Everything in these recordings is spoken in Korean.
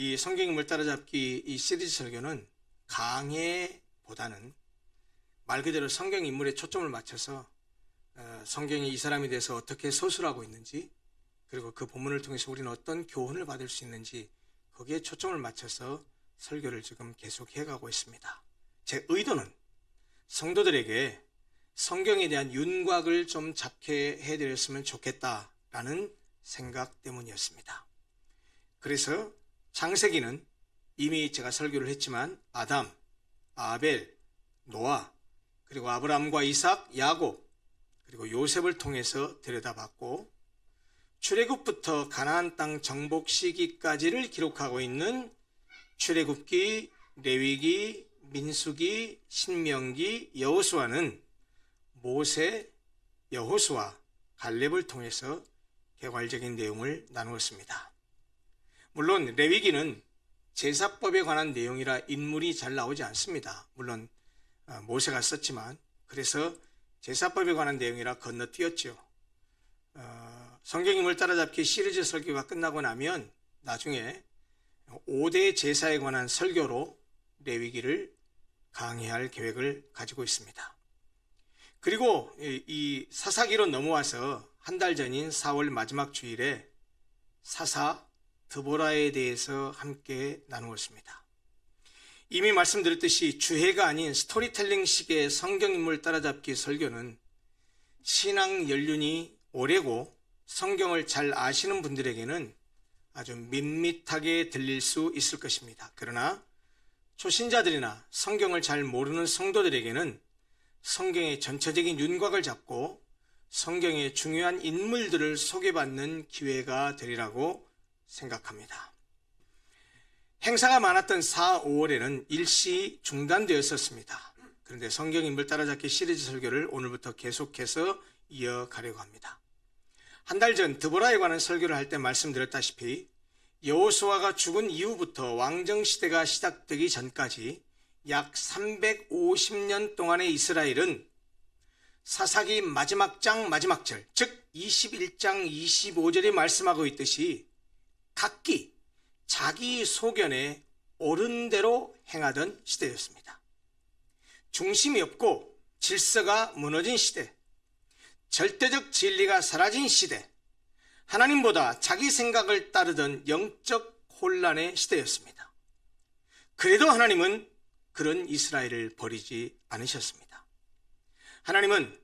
이 성경 인물 따라잡기 이 시리즈 설교는 강해보다는 말 그대로 성경 인물에 초점을 맞춰서 성경이 이 사람에 대해서 어떻게 서술하고 있는지, 그리고 그 본문을 통해서 우리는 어떤 교훈을 받을 수 있는지 거기에 초점을 맞춰서 설교를 지금 계속 해가고 있습니다. 제 의도는 성도들에게 성경에 대한 윤곽을 좀 잡게 해드렸으면 좋겠다라는 생각 때문이었습니다. 그래서 창세기는 이미 제가 설교를 했지만 아담, 아벨, 노아, 그리고 아브라함과 이삭, 야곱, 그리고 요셉을 통해서 들여다봤고, 출애굽부터 가나안 땅 정복 시기까지를 기록하고 있는 출애굽기, 레위기, 민수기, 신명기, 여호수아는 모세, 여호수아, 갈렙을 통해서 개괄적인 내용을 나누었습니다. 물론 레위기는 제사법에 관한 내용이라 인물이 잘 나오지 않습니다. 물론 모세가 썼지만, 그래서 제사법에 관한 내용이라 건너뛰었죠. 성경 인물 따라잡기 시리즈 설교가 끝나고 나면 나중에 5대 제사에 관한 설교로 레위기를 강의할 계획을 가지고 있습니다. 그리고 이 사사기로 넘어와서 한 달 전인 4월 마지막 주일에 사사 드보라에 대해서 함께 나누었습니다. 이미 말씀드렸듯이 주해가 아닌 스토리텔링식의 성경인물 따라잡기 설교는 신앙 연륜이 오래고 성경을 잘 아시는 분들에게는 아주 밋밋하게 들릴 수 있을 것입니다. 그러나 초신자들이나 성경을 잘 모르는 성도들에게는 성경의 전체적인 윤곽을 잡고 성경의 중요한 인물들을 소개받는 기회가 되리라고 생각합니다. 행사가 많았던 4, 5월에는 일시 중단되었었습니다. 그런데 성경 인물 따라잡기 시리즈 설교를 오늘부터 계속해서 이어가려고 합니다. 한 달 전 드보라에 관한 설교를 할 때 말씀드렸다시피 여호수아가 죽은 이후부터 왕정시대가 시작되기 전까지 약 350년 동안의 이스라엘은 사사기 마지막 장 마지막 절, 즉 21장 25절이 말씀하고 있듯이 각기 자기 소견에 옳은 대로 행하던 시대였습니다. 중심이 없고 질서가 무너진 시대, 절대적 진리가 사라진 시대, 하나님보다 자기 생각을 따르던 영적 혼란의 시대였습니다. 그래도 하나님은 그런 이스라엘을 버리지 않으셨습니다. 하나님은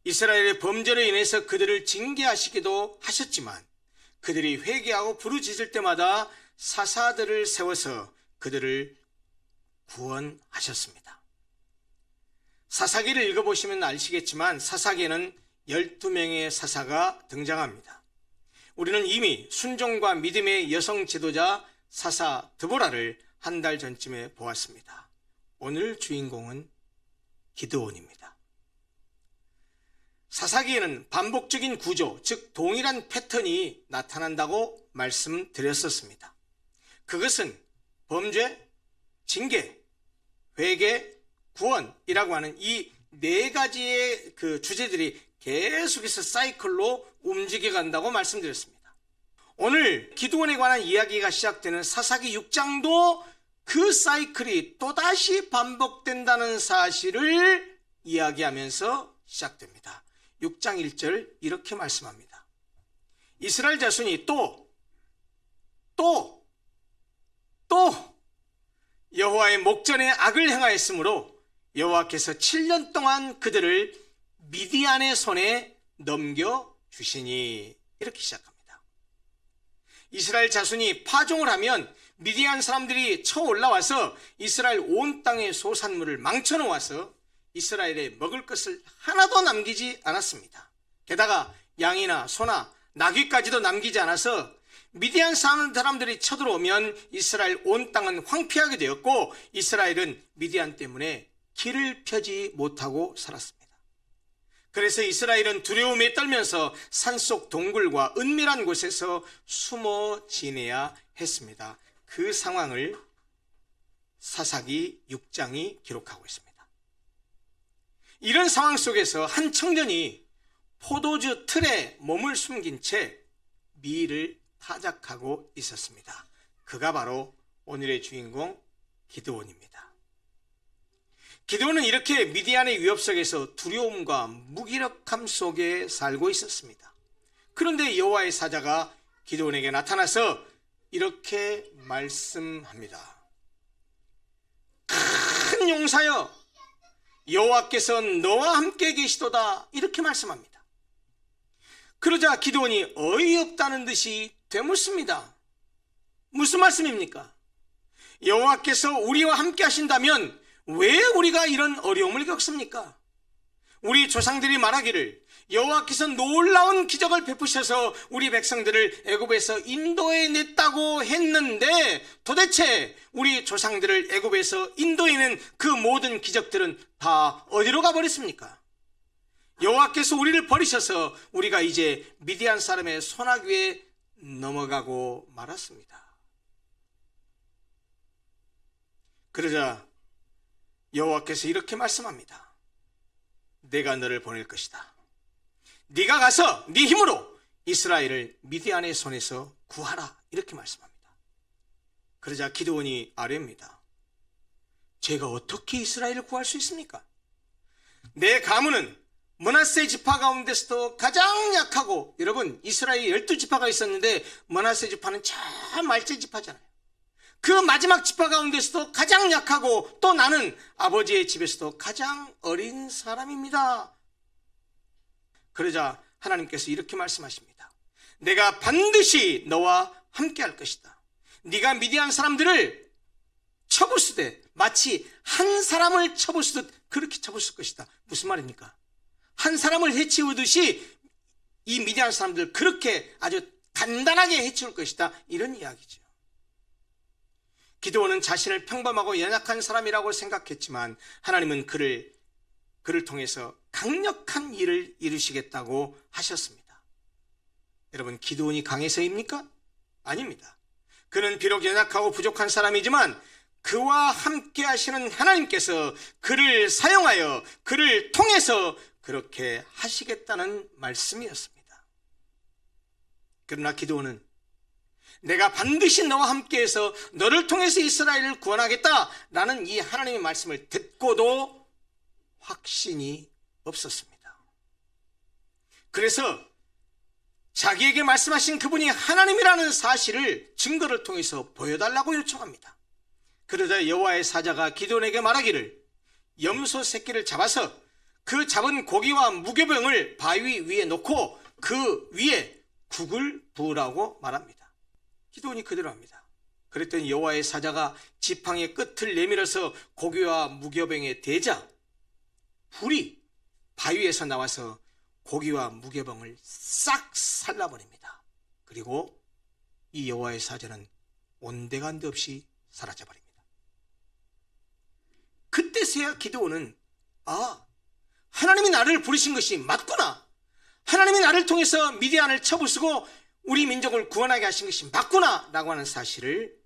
이스라엘의 범죄로 인해서 그들을 징계하시기도 하셨지만 그들이 회개하고 부르짖을 때마다 사사들을 세워서 그들을 구원하셨습니다. 사사기를 읽어보시면 아시겠지만 사사기에는 12명의 사사가 등장합니다. 우리는 이미 순종과 믿음의 여성 지도자 사사 드보라를 한 달 전쯤에 보았습니다. 오늘 주인공은 기드온입니다. 사사기에는 반복적인 구조, 즉 동일한 패턴이 나타난다고 말씀드렸었습니다. 그것은 범죄, 징계, 회개, 구원이라고 하는 이 네 가지의 그 주제들이 계속해서 사이클로 움직여 간다고 말씀드렸습니다. 오늘 기드온에 관한 이야기가 시작되는 사사기 6장도 그 사이클이 또다시 반복된다는 사실을 이야기하면서 시작됩니다. 6장 1절 이렇게 말씀합니다. 이스라엘 자손이 또 여호와의 목전에 악을 행하였으므로 여호와께서 7년 동안 그들을 미디안의 손에 넘겨주시니, 이렇게 시작합니다. 이스라엘 자손이 파종을 하면 미디안 사람들이 쳐 올라와서 이스라엘 온 땅의 소산물을 망쳐놓아서 이스라엘에 먹을 것을 하나도 남기지 않았습니다. 게다가 양이나 소나 나귀까지도 남기지 않아서 미디안 사람들이 쳐들어오면 이스라엘 온 땅은 황폐하게 되었고 이스라엘은 미디안 때문에 길을 펴지 못하고 살았습니다. 그래서 이스라엘은 두려움에 떨면서 산속 동굴과 은밀한 곳에서 숨어 지내야 했습니다. 그 상황을 사사기 6장이 기록하고 있습니다. 이런 상황 속에서 한 청년이 포도주 틀에 몸을 숨긴 채 미를 타작하고 있었습니다. 그가 바로 오늘의 주인공 기드온입니다. 기드온은 이렇게 미디안의 위협 속에서 두려움과 무기력함 속에 살고 있었습니다. 그런데 여호와의 사자가 기드온에게 나타나서 이렇게 말씀합니다. 큰 용사여, 여호와께서 너와 함께 계시도다, 이렇게 말씀합니다. 그러자 기드온이 어이없다는 듯이 되묻습니다. 무슨 말씀입니까? 여호와께서 우리와 함께 하신다면 왜 우리가 이런 어려움을 겪습니까? 우리 조상들이 말하기를 여호와께서 놀라운 기적을 베푸셔서 우리 백성들을 애굽에서 인도해 냈다고 했는데, 도대체 우리 조상들을 애굽에서 인도해낸 그 모든 기적들은 다 어디로 가버렸습니까? 여호와께서 우리를 버리셔서 우리가 이제 미디안 사람의 손아귀에 넘어가고 말았습니다. 그러자 여호와께서 이렇게 말씀합니다. 내가 너를 보낼 것이다. 네가 가서 네 힘으로 이스라엘을 미디안의 손에서 구하라, 이렇게 말씀합니다. 그러자 기드온이 아뢰입니다. 제가 어떻게 이스라엘을 구할 수 있습니까? 내 가문은 므낫세 지파 가운데서도 가장 약하고, 여러분, 이스라엘 12지파가 있었는데 므낫세 지파는 참 말째 지파잖아요. 그 마지막 지파 가운데서도 가장 약하고, 또 나는 아버지의 집에서도 가장 어린 사람입니다. 그러자 하나님께서 이렇게 말씀하십니다. 내가 반드시 너와 함께 할 것이다. 네가 미디안 사람들을 쳐부수되 마치 한 사람을 쳐부수듯 그렇게 쳐부술 것이다. 무슨 말입니까? 한 사람을 해치우듯이 이 미디안 사람들 그렇게 아주 간단하게 해치울 것이다, 이런 이야기죠. 기드온은 자신을 평범하고 연약한 사람이라고 생각했지만 하나님은 그를 통해서 강력한 일을 이루시겠다고 하셨습니다. 여러분, 기드온이 강해서입니까? 아닙니다. 그는 비록 연약하고 부족한 사람이지만 그와 함께 하시는 하나님께서 그를 사용하여 그를 통해서 그렇게 하시겠다는 말씀이었습니다. 그러나 기드온은 내가 반드시 너와 함께해서 너를 통해서 이스라엘을 구원하겠다라는 이 하나님의 말씀을 듣고도 확신이 없었습니다. 그래서 자기에게 말씀하신 그분이 하나님이라는 사실을 증거를 통해서 보여달라고 요청합니다. 그러자 여호와의 사자가 기드온에게 말하기를 염소 새끼를 잡아서 그 잡은 고기와 무교병을 바위 위에 놓고 그 위에 국을 부으라고 말합니다. 기드온이 그대로 합니다. 그랬더니 여호와의 사자가 지팡이의 끝을 내밀어서 고기와 무교병에 대자 불이 바위에서 나와서 고기와 무교병을 싹 살라버립니다. 그리고 이 여호와의 사자는 온데간데 없이 사라져버립니다. 그때서야 기드온은 하나님이 나를 부르신 것이 맞구나, 하나님이 나를 통해서 미디안을 쳐부수고 우리 민족을 구원하게 하신 것이 맞구나 라고 하는 사실을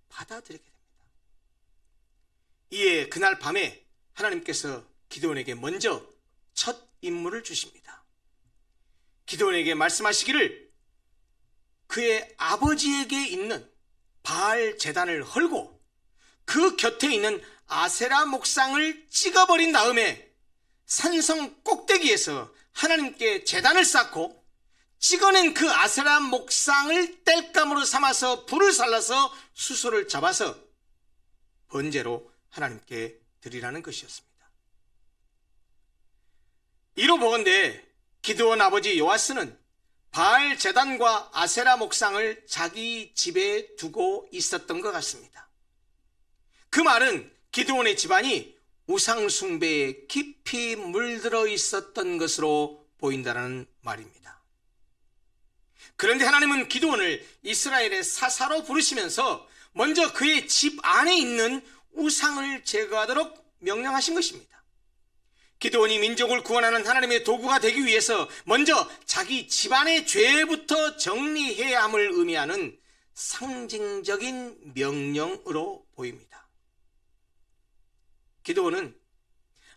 받아들이게 됩니다. 이에 그날 밤에 하나님께서 기드온에게 먼저 첫 임무를 주십니다. 기드온에게 말씀하시기를 그의 아버지에게 있는 바알 제단을 헐고 그 곁에 있는 아세라 목상을 찍어버린 다음에 산성 꼭대기에서 하나님께 제단을 쌓고 찍어낸 그 아세라 목상을 땔감으로 삼아서 불을 살라서 수소를 잡아서 번제로 하나님께 드리라는 것이었습니다. 이로 보건대 기드온 아버지 요아스는 바알 제단과 아세라 목상을 자기 집에 두고 있었던 것 같습니다. 그 말은 기드온의 집안이 우상 숭배에 깊이 물들어 있었던 것으로 보인다는 말입니다. 그런데 하나님은 기드온을 이스라엘의 사사로 부르시면서 먼저 그의 집 안에 있는 우상을 제거하도록 명령하신 것입니다. 기드온이 민족을 구원하는 하나님의 도구가 되기 위해서 먼저 자기 집안의 죄부터 정리해야 함을 의미하는 상징적인 명령으로 보입니다. 기드온은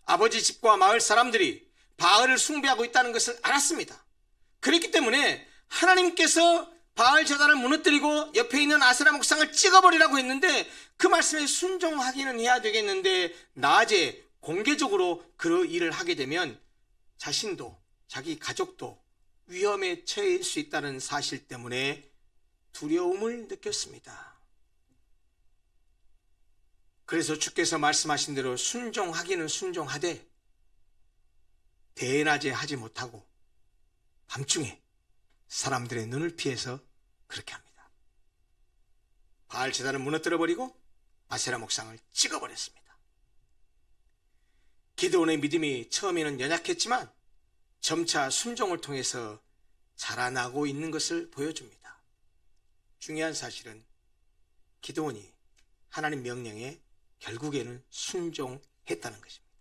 아버지 집과 마을 사람들이 바알을 숭배하고 있다는 것을 알았습니다. 그렇기 때문에 하나님께서 바알 제단을 무너뜨리고 옆에 있는 아세라 목상을 찍어버리라고 했는데 그 말씀에 순종하기는 해야 되겠는데 낮에 공개적으로 그 일을 하게 되면 자신도 자기 가족도 위험에 처해질 수 있다는 사실 때문에 두려움을 느꼈습니다. 그래서 주께서 말씀하신 대로 순종하기는 순종하되 대낮에 하지 못하고 밤중에 사람들의 눈을 피해서 그렇게 합니다. 바알 제단을 무너뜨려버리고 아세라 목상을 찍어버렸습니다. 기드온의 믿음이 처음에는 연약했지만 점차 순종을 통해서 자라나고 있는 것을 보여줍니다. 중요한 사실은 기드온이 하나님 명령에 결국에는 순종했다는 것입니다.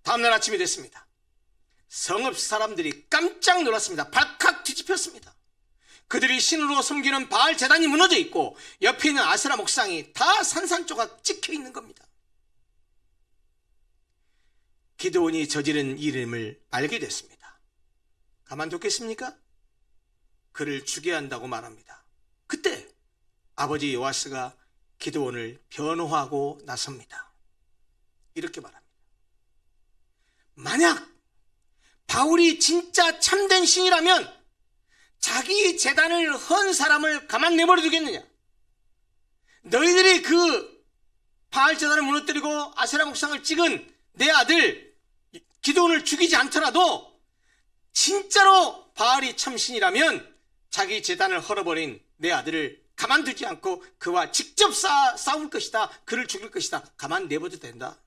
다음날 아침이 됐습니다. 성읍 사람들이 깜짝 놀랐습니다. 발칵 뒤집혔습니다. 그들이 신으로 섬기는 바알 제단이 무너져 있고 옆에 있는 아세라 목상이 다 산산조각 찍혀 있는 겁니다. 기드온이 저지른 일임을 알게 됐습니다. 가만뒀겠습니까? 그를 죽여야 한다고 말합니다. 그때 아버지 요아스가 기드온을 변호하고 나섭니다. 이렇게 말합니다. 만약 바울이 진짜 참된 신이라면 자기 제단을 헌 사람을 가만 내버려 두겠느냐? 너희들이 그 바알 제단을 무너뜨리고 아세라 목상을 찍은 내 아들 기드온을 죽이지 않더라도 진짜로 바알이 참신이라면 자기 제단을 헐어버린 내 아들을 가만두지 않고 그와 직접 싸울 것이다. 그를 죽일 것이다. 가만 내버려도 된다.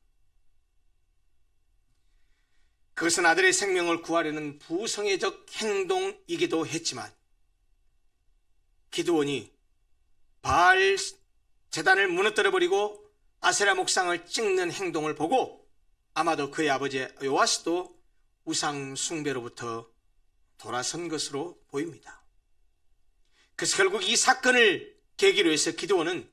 그것은 아들의 생명을 구하려는 부성애적 행동이기도 했지만 기드온이 바알 제단을 무너뜨려버리고 아세라 목상을 찍는 행동을 보고 아마도 그의 아버지 요아스도 우상 숭배로부터 돌아선 것으로 보입니다. 그래서 결국 이 사건을 계기로 해서 기드온은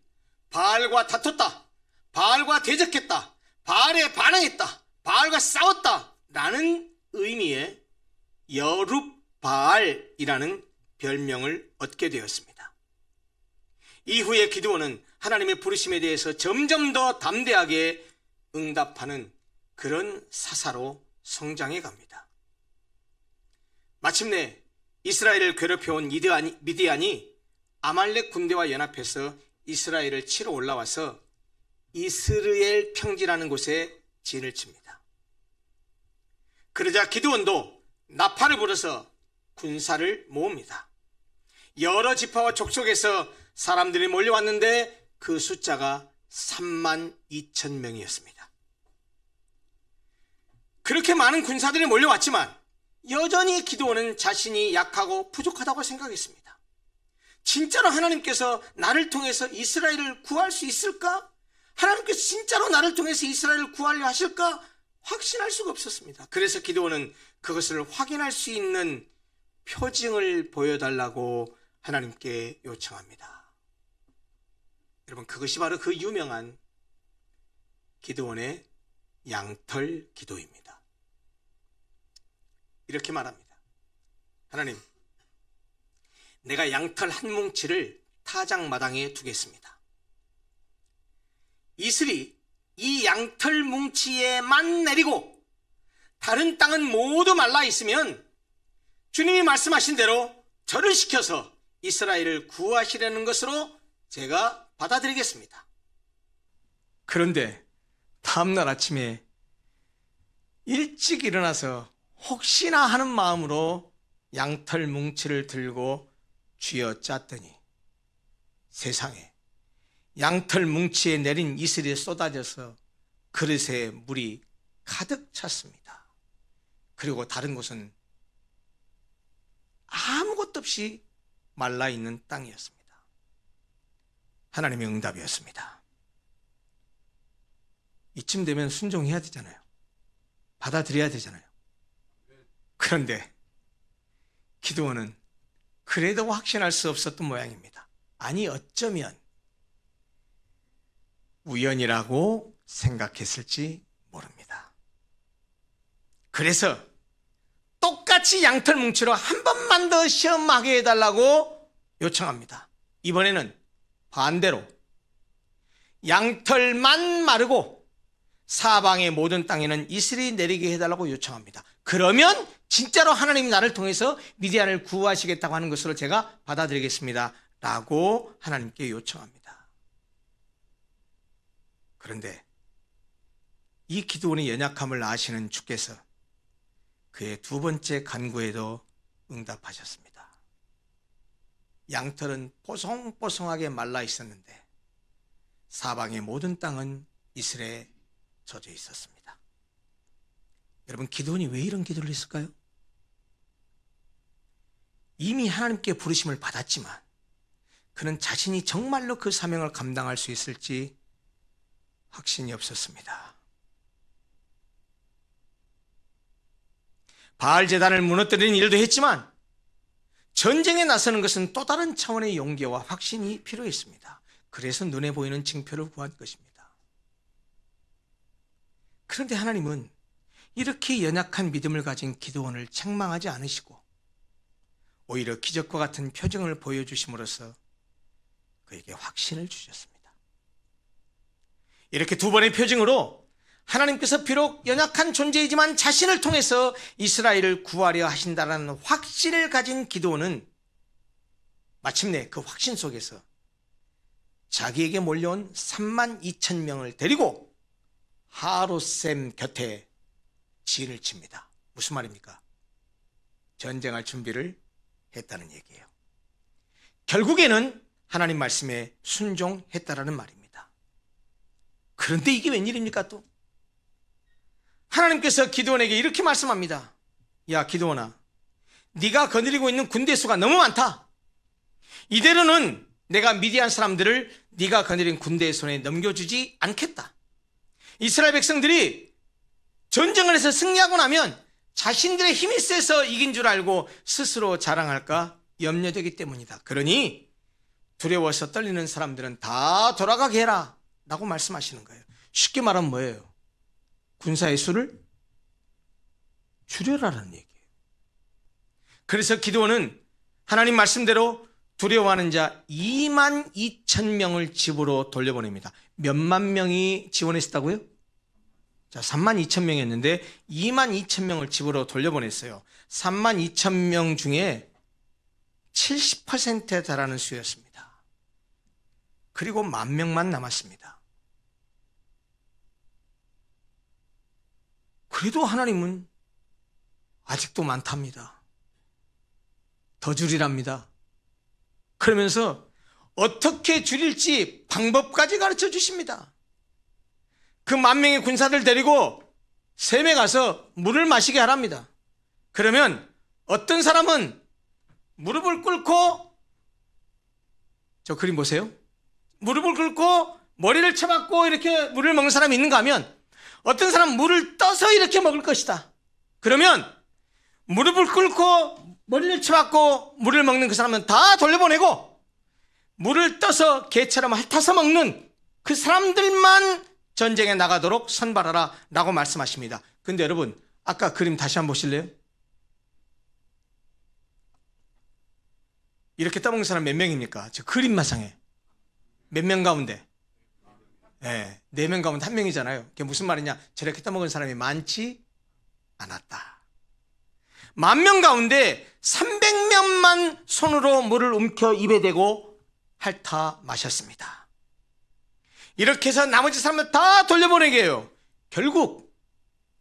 바알과 다퉜다, 바알과 대적했다, 바알에 반항했다, 바알과 싸웠다 라는 의미의 여룹바알이라는 별명을 얻게 되었습니다. 이후에 기드온은 하나님의 부르심에 대해서 점점 더 담대하게 응답하는 그런 사사로 성장해 갑니다. 마침내 이스라엘을 괴롭혀온 미디안이 아말렉 군대와 연합해서 이스라엘을 치러 올라와서 이스르엘 평지라는 곳에 진을 칩니다. 그러자 기드온도 나팔을 불어서 군사를 모읍니다. 여러 지파와 족속에서 사람들이 몰려왔는데 그 숫자가 32,000명이었습니다. 그렇게 많은 군사들이 몰려왔지만 여전히 기드온은 자신이 약하고 부족하다고 생각했습니다. 진짜로 하나님께서 나를 통해서 이스라엘을 구할 수 있을까? 하나님께서 진짜로 나를 통해서 이스라엘을 구하려 하실까? 확신할 수가 없었습니다. 그래서 기드온은 그것을 확인할 수 있는 표징을 보여달라고 하나님께 요청합니다. 여러분, 그것이 바로 그 유명한 기드온의 양털 기도입니다. 이렇게 말합니다. 하나님, 내가 양털 한 뭉치를 타작마당에 두겠습니다. 이슬이 이 양털 뭉치에만 내리고 다른 땅은 모두 말라 있으면 주님이 말씀하신 대로 절을 시켜서 이스라엘을 구하시려는 것으로 제가 받아들이겠습니다. 그런데 다음날 아침에 일찍 일어나서 혹시나 하는 마음으로 양털 뭉치를 들고 쥐어짰더니 세상에 양털 뭉치에 내린 이슬이 쏟아져서 그릇에 물이 가득 찼습니다. 그리고 다른 곳은 아무것도 없이 말라있는 땅이었습니다. 하나님의 응답이었습니다. 이쯤 되면 순종해야 되잖아요. 받아들여야 되잖아요. 그런데 기드온은 그래도 확신할 수 없었던 모양입니다. 아니, 어쩌면 우연이라고 생각했을지 모릅니다. 그래서 같이 양털 뭉치러 한 번만 더 시험하게 해달라고 요청합니다. 이번에는 반대로 양털만 마르고 사방의 모든 땅에는 이슬이 내리게 해달라고 요청합니다. 그러면 진짜로 하나님이 나를 통해서 미디안을 구하시겠다고 하는 것으로 제가 받아들이겠습니다 라고 하나님께 요청합니다. 그런데 이 기드온의 연약함을 아시는 주께서 그의 두 번째 간구에도 응답하셨습니다. 양털은 뽀송뽀송하게 말라 있었는데 사방의 모든 땅은 이슬에 젖어 있었습니다. 여러분, 기드온이 왜 이런 기도를 했을까요? 이미 하나님께 부르심을 받았지만 그는 자신이 정말로 그 사명을 감당할 수 있을지 확신이 없었습니다. 바알 제단을 무너뜨리는 일도 했지만 전쟁에 나서는 것은 또 다른 차원의 용기와 확신이 필요했습니다. 그래서 눈에 보이는 징표를 구한 것입니다. 그런데 하나님은 이렇게 연약한 믿음을 가진 기드온을 책망하지 않으시고 오히려 기적과 같은 표징을 보여주심으로써 그에게 확신을 주셨습니다. 이렇게 두 번의 표징으로 하나님께서 비록 연약한 존재이지만 자신을 통해서 이스라엘을 구하려 하신다는 확신을 가진 기드온은 마침내 그 확신 속에서 자기에게 몰려온 32,000명을 데리고 하롯셈 곁에 진을 칩니다. 무슨 말입니까? 전쟁할 준비를 했다는 얘기예요. 결국에는 하나님 말씀에 순종했다라는 말입니다. 그런데 이게 웬일입니까 또? 하나님께서 기드온에게 이렇게 말씀합니다. 야 기드온아, 네가 거느리고 있는 군대 수가 너무 많다. 이대로는 내가 미디안 사람들을 네가 거느린 군대의 손에 넘겨주지 않겠다. 이스라엘 백성들이 전쟁을 해서 승리하고 나면 자신들의 힘이 세서 이긴 줄 알고 스스로 자랑할까 염려되기 때문이다. 그러니 두려워서 떨리는 사람들은 다 돌아가게 해라 라고 말씀하시는 거예요. 쉽게 말하면 뭐예요? 군사의 수를 줄여라라는 얘기예요. 그래서 기드온은 하나님 말씀대로 두려워하는 자 22,000명을 집으로 돌려보냅니다. 몇만 명이 지원했다고요? 자, 32,000명이었는데 22,000명을 집으로 돌려보냈어요. 32,000명 중에 70%에 달하는 수였습니다. 그리고 10,000명만 남았습니다. 그래도 하나님은 아직도 많답니다. 더 줄이랍니다. 그러면서 어떻게 줄일지 방법까지 가르쳐 주십니다. 그 10,000명의 군사들 데리고 샘에 가서 물을 마시게 하랍니다. 그러면 어떤 사람은 무릎을 꿇고, 저 그림 보세요. 무릎을 꿇고 머리를 쳐박고 이렇게 물을 먹는 사람이 있는가 하면 어떤 사람은 물을 떠서 이렇게 먹을 것이다. 그러면 무릎을 꿇고 머리를 쳐박고 물을 먹는 그 사람은 다 돌려보내고 물을 떠서 개처럼 핥아서 먹는 그 사람들만 전쟁에 나가도록 선발하라 라고 말씀하십니다. 근데 여러분, 아까 그림 다시 한번 보실래요? 이렇게 떠먹는 사람 몇 명입니까? 저 그림만 상해. 몇 명 가운데? 네, 4명 가운데 1명이잖아요. 그게 무슨 말이냐? 저렇게 떠먹은 사람이 많지 않았다. 10,000명 가운데 300명만 손으로 물을 움켜 입에 대고 핥아 마셨습니다. 이렇게 해서 나머지 사람을 다 돌려보내게 해요. 결국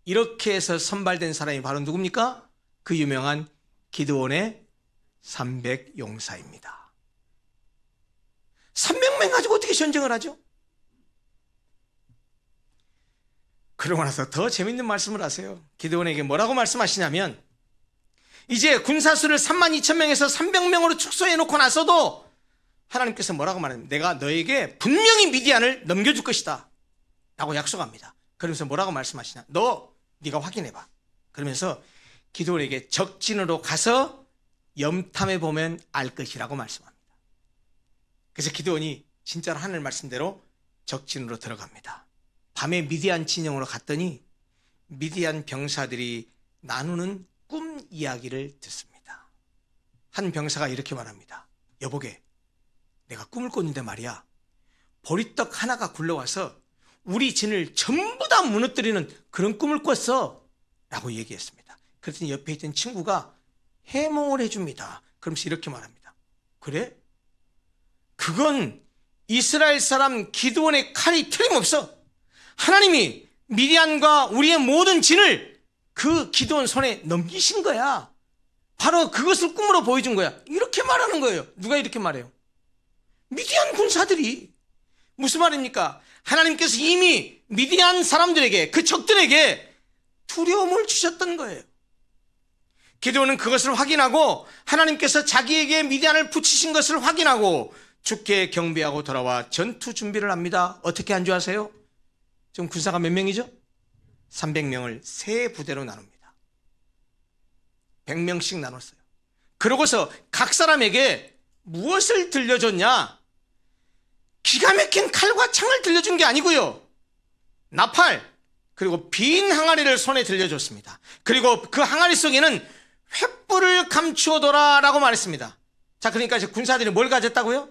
이렇게 해서 선발된 사람이 바로 누굽니까? 그 유명한 기드온의 300용사입니다. 300명 가지고 어떻게 전쟁을 하죠? 그러고 나서 더 재밌는 말씀을 하세요. 기드온에게 뭐라고 말씀하시냐면, 이제 군사수를 32,000명에서 300명으로 축소해 놓고 나서도 하나님께서 뭐라고 말합니까? 내가 너에게 분명히 미디안을 넘겨줄 것이다 라고 약속합니다. 그러면서 뭐라고 말씀하시냐? 네가 확인해봐. 그러면서 기드온에게 적진으로 가서 염탐해 보면 알 것이라고 말씀합니다. 그래서 기드온이 진짜로 하늘 말씀대로 적진으로 들어갑니다. 밤에 미디안 진영으로 갔더니 미디안 병사들이 나누는 꿈 이야기를 듣습니다. 한 병사가 이렇게 말합니다. 여보게, 내가 꿈을 꿨는데 말이야, 보리떡 하나가 굴러와서 우리 진을 전부 다 무너뜨리는 그런 꿈을 꿨어 라고 얘기했습니다. 그랬더니 옆에 있던 친구가 해몽을 해줍니다. 그러면서 이렇게 말합니다. 그래? 그건 이스라엘 사람 기드온의 칼이 틀림없어. 하나님이 미디안과 우리의 모든 진을 그 기드온 손에 넘기신 거야. 바로 그것을 꿈으로 보여준 거야. 이렇게 말하는 거예요. 누가 이렇게 말해요? 미디안 군사들이. 무슨 말입니까? 하나님께서 이미 미디안 사람들에게, 그 적들에게 두려움을 주셨던 거예요. 기드온은 그것을 확인하고 하나님께서 자기에게 미디안을 붙이신 것을 확인하고 주께 경배하고 돌아와 전투 준비를 합니다. 어떻게 한 줄 아세요? 지금 군사가 몇 명이죠? 300명을 세 부대로 나눕니다. 100명씩 나눴어요. 그러고서 각 사람에게 무엇을 들려줬냐? 기가 막힌 칼과 창을 들려준 게 아니고요, 나팔 그리고 빈 항아리를 손에 들려줬습니다. 그리고 그 항아리 속에는 횃불을 감추어둬라 라고 말했습니다. 자, 그러니까 이제 군사들이 뭘 가졌다고요?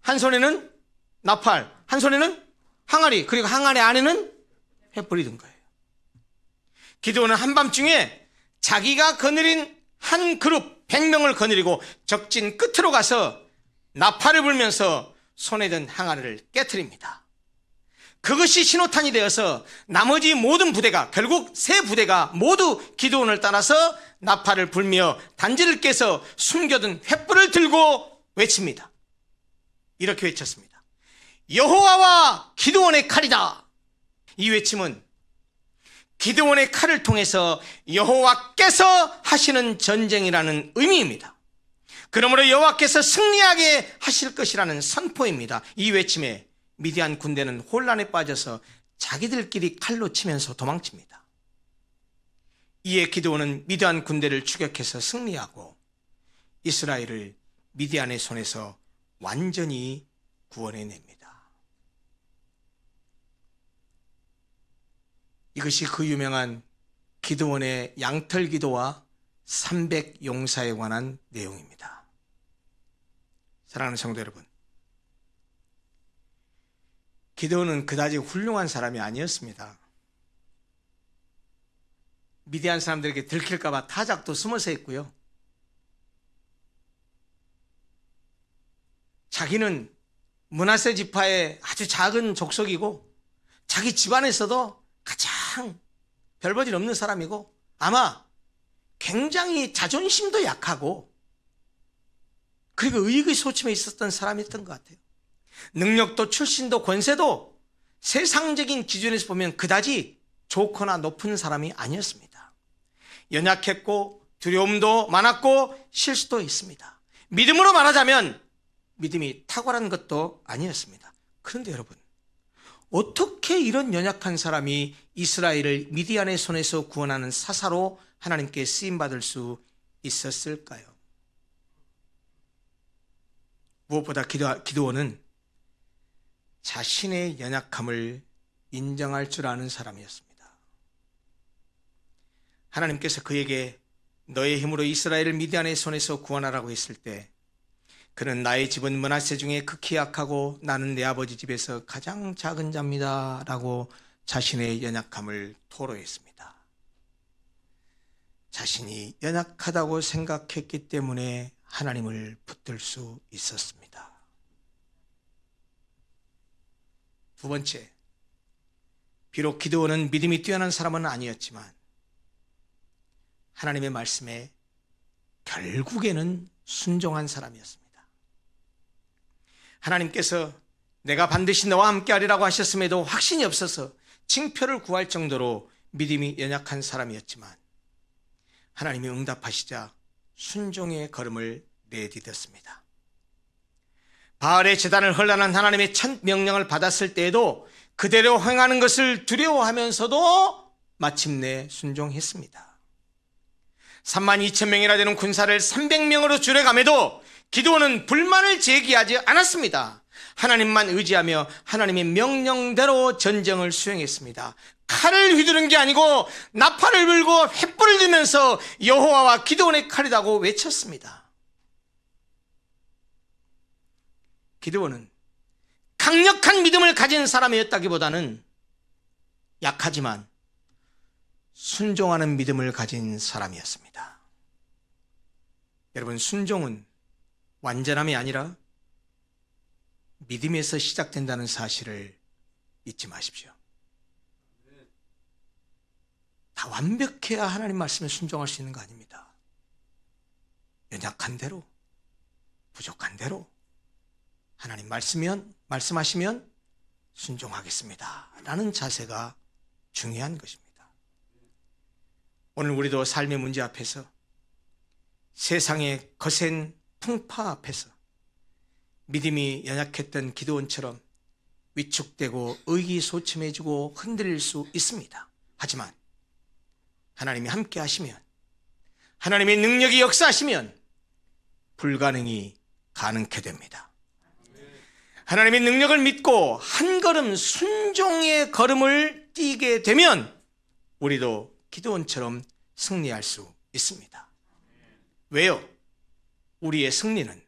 한 손에는 나팔, 한 손에는 항아리, 그리고 항아리 안에는 횃불이 든 거예요. 기드온은 한밤중에 자기가 거느린 한 그룹 100명을 거느리고 적진 끝으로 가서 나팔을 불면서 손에 든 항아리를 깨트립니다. 그것이 신호탄이 되어서 나머지 모든 부대가, 결국 세 부대가 모두 기드온을 따라서 나팔을 불며 단지를 깨서 숨겨둔 횃불을 들고 외칩니다. 이렇게 외쳤습니다. 여호와와 기드온의 칼이다. 이 외침은 기드온의 칼을 통해서 여호와께서 하시는 전쟁이라는 의미입니다. 그러므로 여호와께서 승리하게 하실 것이라는 선포입니다. 이 외침에 미디안 군대는 혼란에 빠져서 자기들끼리 칼로 치면서 도망칩니다. 이에 기드온은 미디안 군대를 추격해서 승리하고 이스라엘을 미디안의 손에서 완전히 구원해냅니다. 이것이 그 유명한 기드온의 양털기도와 300용사에 관한 내용입니다. 사랑하는 성도 여러분, 기드온은 그다지 훌륭한 사람이 아니었습니다. 미디안 사람들에게 들킬까봐 타작도 숨어서 했고요, 자기는 므낫세 지파의 아주 작은 족속이고 자기 집안에서도 가장 별볼일 없는 사람이고 아마 굉장히 자존심도 약하고 그리고 의기소침해 있었던 사람이었던 것 같아요. 능력도 출신도 권세도 세상적인 기준에서 보면 그다지 좋거나 높은 사람이 아니었습니다. 연약했고 두려움도 많았고 실수도 있습니다. 믿음으로 말하자면 믿음이 탁월한 것도 아니었습니다. 그런데 여러분, 어떻게 이런 연약한 사람이 이스라엘을 미디안의 손에서 구원하는 사사로 하나님께 쓰임받을 수 있었을까요? 무엇보다 기드온은 자신의 연약함을 인정할 줄 아는 사람이었습니다. 하나님께서 그에게 너의 힘으로 이스라엘을 미디안의 손에서 구원하라고 했을 때 그는 나의 집은 므낫세 중에 극히 약하고 나는 내 아버지 집에서 가장 작은 자입니다 라고 자신의 연약함을 토로했습니다. 자신이 연약하다고 생각했기 때문에 하나님을 붙들 수 있었습니다. 두 번째, 비록 기드온은 믿음이 뛰어난 사람은 아니었지만 하나님의 말씀에 결국에는 순종한 사람이었습니다. 하나님께서 내가 반드시 너와 함께하리라고 하셨음에도 확신이 없어서 징표를 구할 정도로 믿음이 연약한 사람이었지만 하나님이 응답하시자 순종의 걸음을 내디뎠습니다. 바알의 제단을 헐란한 하나님의 첫 명령을 받았을 때에도 그대로 행하는 것을 두려워하면서도 마침내 순종했습니다. 32,000명이나 되는 군사를 300명으로 줄여감에도 기드온은 불만을 제기하지 않았습니다. 하나님만 의지하며 하나님의 명령대로 전쟁을 수행했습니다. 칼을 휘두른 게 아니고 나팔을 불고 횃불을 들면서 여호와와 기드온의 칼이라고 외쳤습니다. 기드온은 강력한 믿음을 가진 사람이었다기보다는 약하지만 순종하는 믿음을 가진 사람이었습니다. 여러분, 순종은 완전함이 아니라 믿음에서 시작된다는 사실을 잊지 마십시오. 다 완벽해야 하나님 말씀에 순종할 수 있는 거 아닙니다. 연약한 대로, 부족한 대로 하나님 말씀하시면 순종하겠습니다 라는 자세가 중요한 것입니다. 오늘 우리도 삶의 문제 앞에서, 세상의 거센 풍파 앞에서 믿음이 연약했던 기드온처럼 위축되고 의기소침해지고 흔들릴 수 있습니다. 하지만 하나님이 함께 하시면, 하나님의 능력이 역사하시면 불가능이 가능케 됩니다. 하나님의 능력을 믿고 한 걸음 순종의 걸음을 뛰게 되면 우리도 기드온처럼 승리할 수 있습니다. 왜요? 우리의 승리는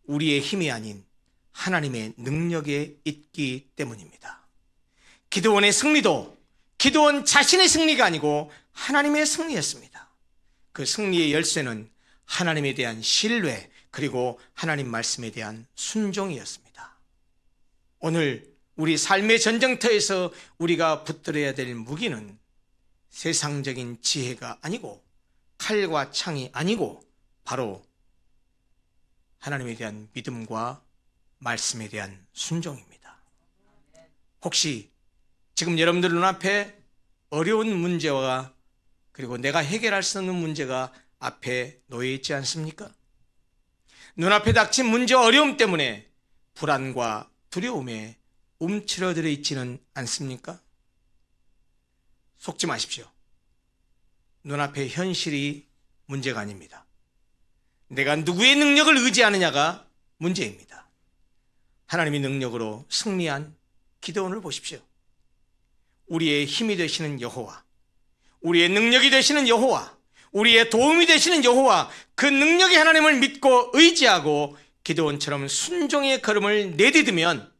우리의 힘이 아닌 하나님의 능력에 있기 때문입니다. 기드온의 승리도 기드온 자신의 승리가 아니고 하나님의 승리였습니다. 그 승리의 열쇠는 하나님에 대한 신뢰, 그리고 하나님 말씀에 대한 순종이었습니다. 오늘 우리 삶의 전쟁터에서 우리가 붙들어야 될 무기는 세상적인 지혜가 아니고 칼과 창이 아니고 바로 하나님에 대한 믿음과 말씀에 대한 순종입니다. 혹시 지금 여러분들 눈앞에 어려운 문제와 그리고 내가 해결할 수 없는 문제가 앞에 놓여 있지 않습니까? 눈앞에 닥친 문제와 어려움 때문에 불안과 두려움에 움츠러들어 있지는 않습니까? 속지 마십시오. 눈앞의 현실이 문제가 아닙니다. 내가 누구의 능력을 의지하느냐가 문제입니다. 하나님의 능력으로 승리한 기드온을 보십시오. 우리의 힘이 되시는 여호와, 우리의 능력이 되시는 여호와, 우리의 도움이 되시는 여호와, 그 능력의 하나님을 믿고 의지하고 기드온처럼 순종의 걸음을 내디디면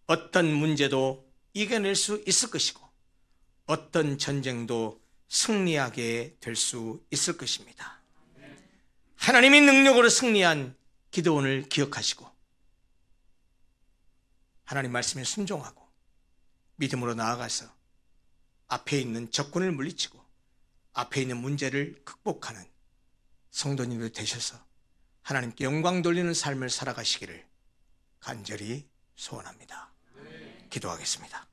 어떤 문제도 이겨낼 수 있을 것이고 어떤 전쟁도 승리하게 될 수 있을 것입니다. 하나님의 능력으로 승리한 기드온을 기억하시고 하나님 말씀에 순종하고 믿음으로 나아가서 앞에 있는 적군을 물리치고 앞에 있는 문제를 극복하는 성도님들 되셔서 하나님께 영광 돌리는 삶을 살아가시기를 간절히 소원합니다. 기도하겠습니다.